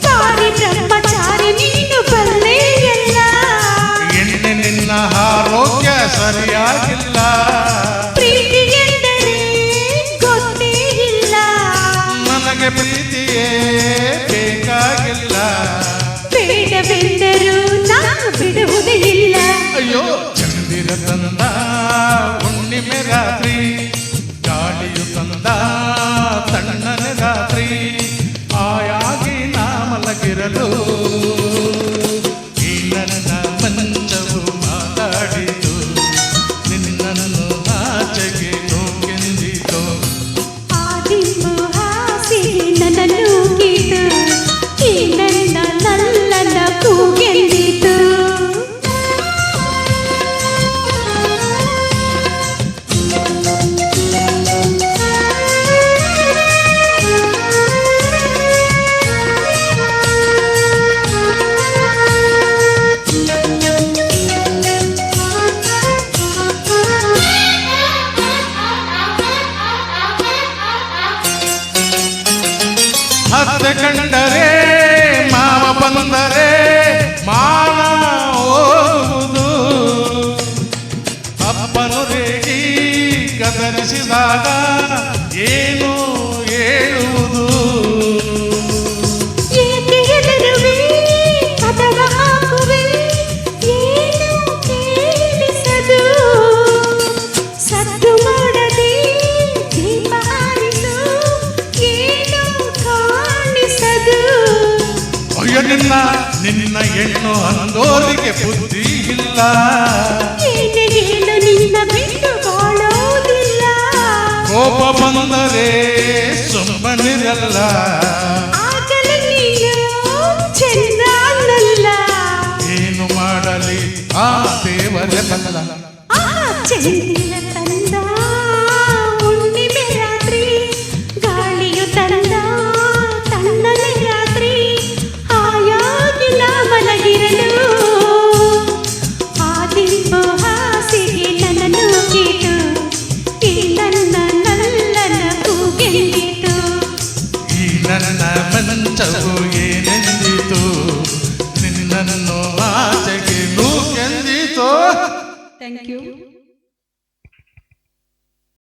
ಸಾರಿ ಬ್ರಹ್ಮಚಾರಿ ನೀನು ಬಲ್ಲೆಯಲ್ಲ, ಎಣ್ಣೆ ನಿನ್ನ ಆರೋಗ್ಯ ಸರಿಯಾಗಿಲ್ಲ. ಪ್ರೀತಿ ಎಂದರೆ ಗೊತ್ತೇ ಇಲ್ಲ, ನನಗೆ ಪ್ರೀತಿಯೇ ಬೇಕಾಗಿಲ್ಲ. ಬೇಡವೆಂದರೂ ನಾನು ಬಿಡುವುದೇ ಇಲ್ಲ. ಅಯ್ಯೋ ಚಂದಿರ ತಂದ ಹುಣ್ಣಿಮೆ ರಾತ್ರಿ, ಗಾಳಿಯು ತಂದ ತಣ್ಣನೆ ರಾತ್ರಿ, ಆಯಾಗಿ ನಾ ಮಲಗಿರಲು ಈ ನನ್ನ ಮಂಚವು ಮಾತಾಡಿತು, ನಿನ್ನನ್ನು ಆಚೆಗೆ ಹೋಗೆಂದಿತು. ಆ ದಿಂಬು ಹಾಸಿಗೆ ನನ್ನನ್ನು ಗೀತು, ಈ ನನ್ನ ನಲ್ಲನ ಕೂಗೆಂದಿತು. ಅತ್ತೆ ಕಂಡರೆ ಮಾವ ಬಂದರೆ ಮಾನ ಹೋಗುವುದು, ಅಪ್ಪನು ರೇಗಿ ಕದರಿಸಿದಾಗ ಏನು ಹೇಳುವುದು. ಏಕೆ ಹೆದರುವೆ ಕದವ ಹಾಕುವೆ, ಏನು ಕೇಳಿಸದು, ಸದ್ದು ಮಾಡದೆ ದೀಪ ಹಾರಿಸು, ಏನು ಕಾಣಿಸದು. ಅಯ್ಯೋ ನಿನ್ನ ಹೆಣ್ಣು ಅಂದೋರಿಗೆ ಬುದ್ಧಿ ಇಲ್ಲ. ಏನೇ ಹೇಳು ನಿನ್ನ ಬಿಟ್ಟು ಬಾಳೋದಿಲ್ಲ, ಕೋಪ ಬಂದರೆ ಸುಮ್ಮನಿರಲ್ಲ. ಆಗಲೇ ನೀನು ಚೆನ್ನಲ್ಲ, ಏನು ಮಾಡಲಿ ಆ ದೇವರೇ ಬಲ್ಲ. ಆ ಚಂದಿರ ತಂದ ಹುಣ್ಣಿಮೆ ರಾತ್ರಿ, ಗಾಳಿಯು ತಂದ ತಣ್ಣನೆ ರಾತ್ರಿ, ಆಯಾಗಿ ನಾ ಮಲಗಿರಲು ಆ ದಿಂಬು ಹಾಸಿಗೆ ನನ್ನನ್ನು ಗೀತು, ಈ ನನ್ನ ನಲ್ಲನ ಕೂಗೆಂದಿತು. ಈ ನನ್ನ ಮಂಚವು ಏನೆಂದಿತು, ನಿನ್ನನ್ನು ಆಚೆಗೆ ನೂಕೆಂದಿತು. Thank you.